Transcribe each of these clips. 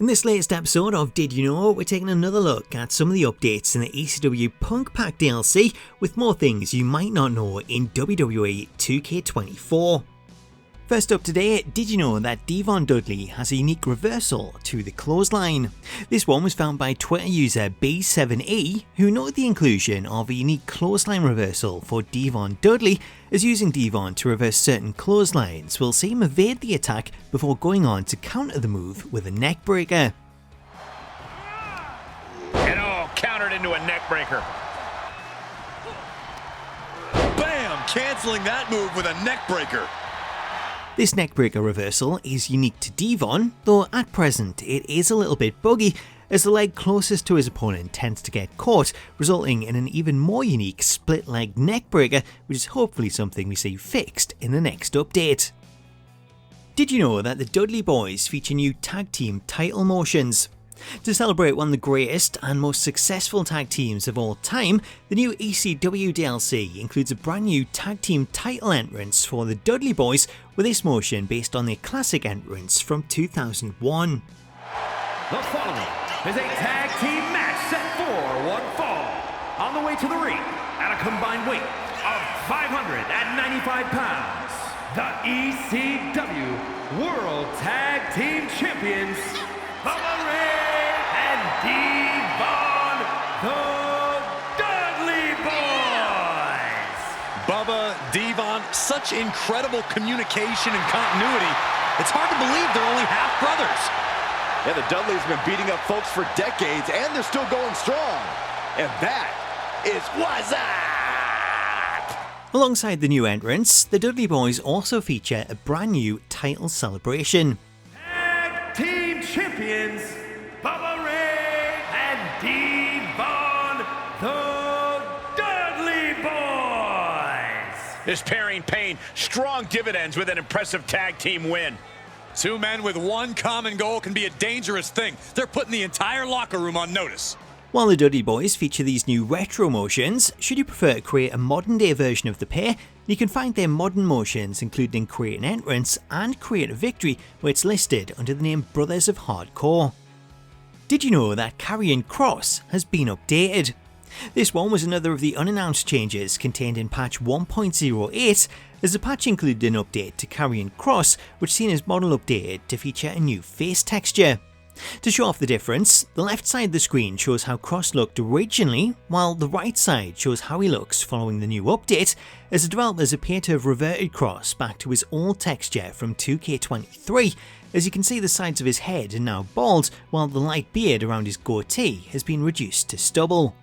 In this latest episode of Did You Know, we're taking another look at some of the updates in the ECW Punk Pack DLC with more things you might not know in WWE 2K24. First up today, did you know that D-Von Dudley has a unique reversal to the clothesline? This one was found by Twitter user B7E, who noted the inclusion of a unique clothesline reversal for D-Von Dudley, as using D-Von to reverse certain clotheslines will see him evade the attack before going on to counter the move with a neckbreaker. And countered into a neckbreaker. Bam! Canceling that move with a neckbreaker. This neckbreaker reversal is unique to Devon, though at present it is a little bit buggy, as the leg closest to his opponent tends to get caught, resulting in an even more unique split leg neckbreaker, which is hopefully something we see fixed in the next update. Did you know that the Dudley Boyz feature new tag team title motions? To celebrate one of the greatest and most successful tag teams of all time, the new ECW DLC includes a brand new tag team title entrance for the Dudley Boyz, with this motion based on their classic entrance from 2001. The following is a tag team match set for one fall. On the way to the ring, at a combined weight of 595 pounds, the ECW World Tag Team Champions, D-Von Dudley Boyz! Bubba, Devon, such incredible communication and continuity. It's hard to believe they're only half brothers. Yeah, the Dudleys have been beating up folks for decades, and they're still going strong. And that is what's up! Alongside the new entrance, the Dudley Boyz also feature a brand new title celebration. Tag Team Champions, D-Von Dudley Boyz! This pairing paying strong dividends with an impressive tag team win. Two men with one common goal can be a dangerous thing. They're putting the entire locker room on notice. While the Dudley Boyz feature these new retro motions, should you prefer to create a modern day version of the pair, you can find their modern motions including Create an Entrance and Create a Victory, where it's listed under the name Brothers of Hardcore. Did you know that Karrion Kross has been updated? This one was another of the unannounced changes contained in patch 1.08, as the patch included an update to Karrion Kross, which seen his model updated to feature a new face texture. To show off the difference, the left side of the screen shows how Kross looked originally, while the right side shows how he looks following the new update, as the developers appear to have reverted Kross back to his old texture from 2K23, as you can see the sides of his head are now bald, while the light beard around his goatee has been reduced to stubble.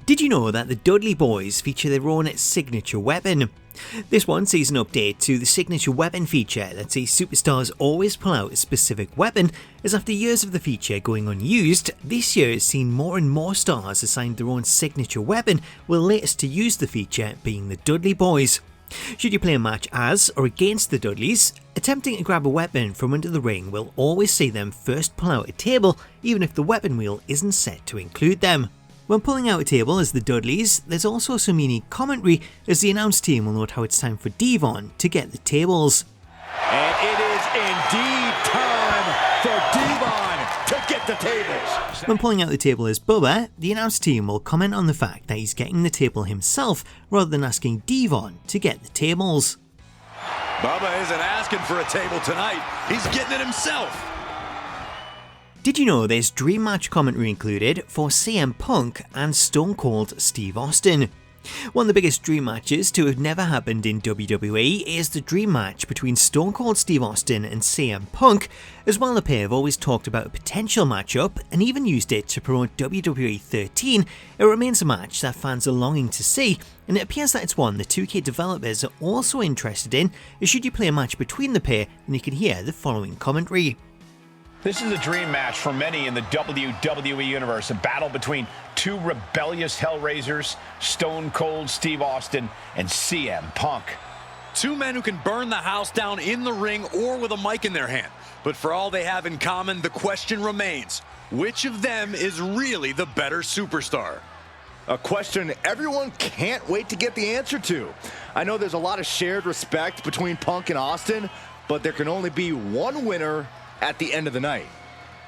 Did you know that the Dudley Boyz feature their own signature weapon? This one sees an update to the signature weapon feature that sees superstars always pull out a specific weapon, as after years of the feature going unused, this year has seen more and more stars assigned their own signature weapon, with the latest to use the feature being the Dudley Boyz. Should you play a match as or against the Dudleys, attempting to grab a weapon from under the ring will always see them first pull out a table, even if the weapon wheel isn't set to include them. When pulling out a table as the Dudleys, there's also some unique commentary, as the announce team will note how it's time for Devon to get the tables. And it is indeed time for Devon to get the tables. When pulling out the table as Bubba, the announce team will comment on the fact that he's getting the table himself rather than asking Devon to get the tables. Bubba isn't asking for a table tonight. He's getting it himself. Did you know there's Dream Match commentary included for CM Punk and Stone Cold Steve Austin? One of the biggest dream matches to have never happened in WWE is the dream match between Stone Cold Steve Austin and CM Punk, as while the pair have always talked about a potential matchup and even used it to promote WWE 13, it remains a match that fans are longing to see, and it appears that it's one the 2K developers are also interested in, as should you play a match between the pair, then you can hear the following commentary. This is a dream match for many in the WWE Universe, a battle between two rebellious Hellraisers, Stone Cold Steve Austin and CM Punk. Two men who can burn the house down in the ring or with a mic in their hand. But for all they have in common, the question remains, which of them is really the better superstar? A question everyone can't wait to get the answer to. I know there's a lot of shared respect between Punk and Austin, but there can only be one winner at the end of the night.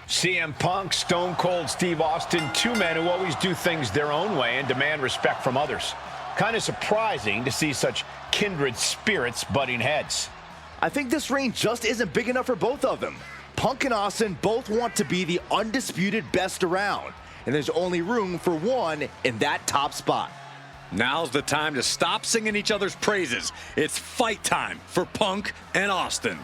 CM Punk, Stone Cold Steve Austin, two men who always do things their own way and demand respect from others. Kind of surprising to see such kindred spirits butting heads. I think this ring just isn't big enough for both of them. Punk and Austin both want to be the undisputed best around, and there's only room for one in that top spot. Now's the time to stop singing each other's praises. It's fight time for Punk and Austin.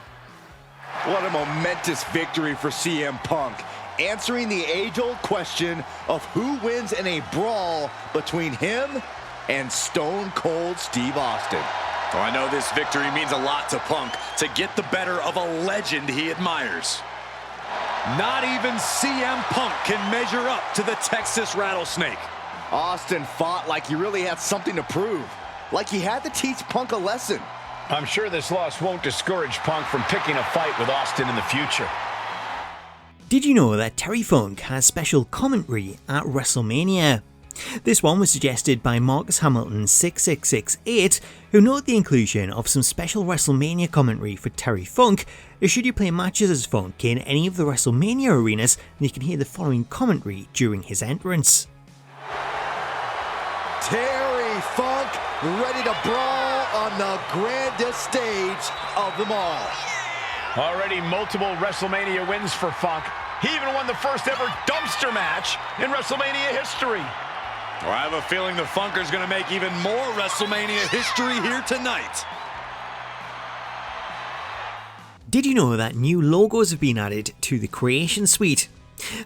What a momentous victory for CM Punk, answering the age-old question of who wins in a brawl between him and Stone Cold Steve Austin. Oh, I know this victory means a lot to Punk, to get the better of a legend he admires. Not even CM Punk can measure up to the Texas Rattlesnake. Austin fought like he really had something to prove, like he had to teach Punk a lesson. I'm sure this loss won't discourage Punk from picking a fight with Austin in the future. Did you know that Terry Funk has special commentary at WrestleMania? This one was suggested by Marcus Hamilton 6668, who noted the inclusion of some special WrestleMania commentary for Terry Funk, as should you play matches as Funk in any of the WrestleMania arenas, then you can hear the following commentary during his entrance. Terry Funk ready to brawl on the grandest stage of them all. Already multiple WrestleMania wins for Funk. He even won the first ever dumpster match in WrestleMania history. Well, I have a feeling the Funker's going to make even more WrestleMania history here tonight. Did you know that new logos have been added to the Creation Suite?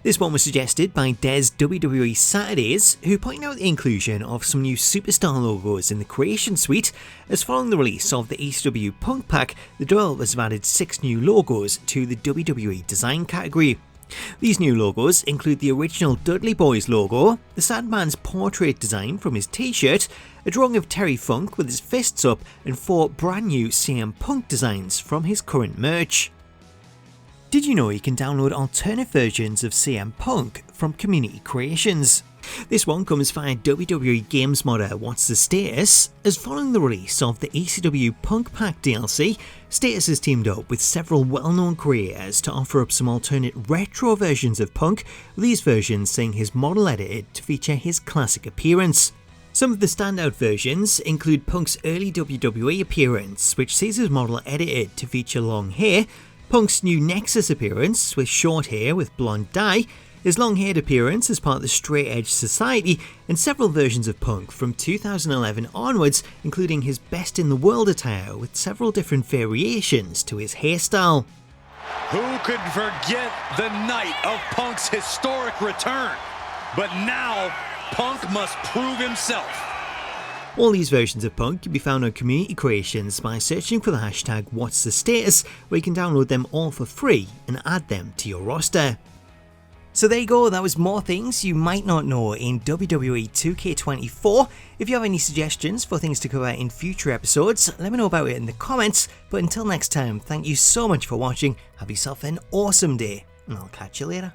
This one was suggested by Des WWE Saturdays, who pointed out the inclusion of some new superstar logos in the Creation Suite, as following the release of the ECW Punk Pack, the developers have added 6 new logos to the WWE design category. These new logos include the original Dudley Boyz logo, the Sandman's portrait design from his t-shirt, a drawing of Terry Funk with his fists up, and 4 brand new CM Punk designs from his current merch. Did you know you can download alternate versions of CM Punk from Community Creations? This one comes via WWE Games modder What's the Status, as following the release of the ECW Punk Pack DLC, Status has teamed up with several well-known creators to offer up some alternate retro versions of Punk, with these versions seeing his model edited to feature his classic appearance. Some of the standout versions include Punk's early WWE appearance, which sees his model edited to feature long hair, Punk's new Nexus appearance with short hair with blonde dye, his long-haired appearance as part of the Straight Edge Society, and several versions of Punk from 2011 onwards, including his Best in the World attire with several different variations to his hairstyle. Who could forget the night of Punk's historic return? But now, Punk must prove himself. All these versions of Punk can be found on Community Creations by searching for the hashtag What's the Status, where you can download them all for free and add them to your roster. So there you go, that was more things you might not know in WWE 2K24. If you have any suggestions for things to cover in future episodes, let me know about it in the comments. But until next time, thank you so much for watching, have yourself an awesome day, and I'll catch you later.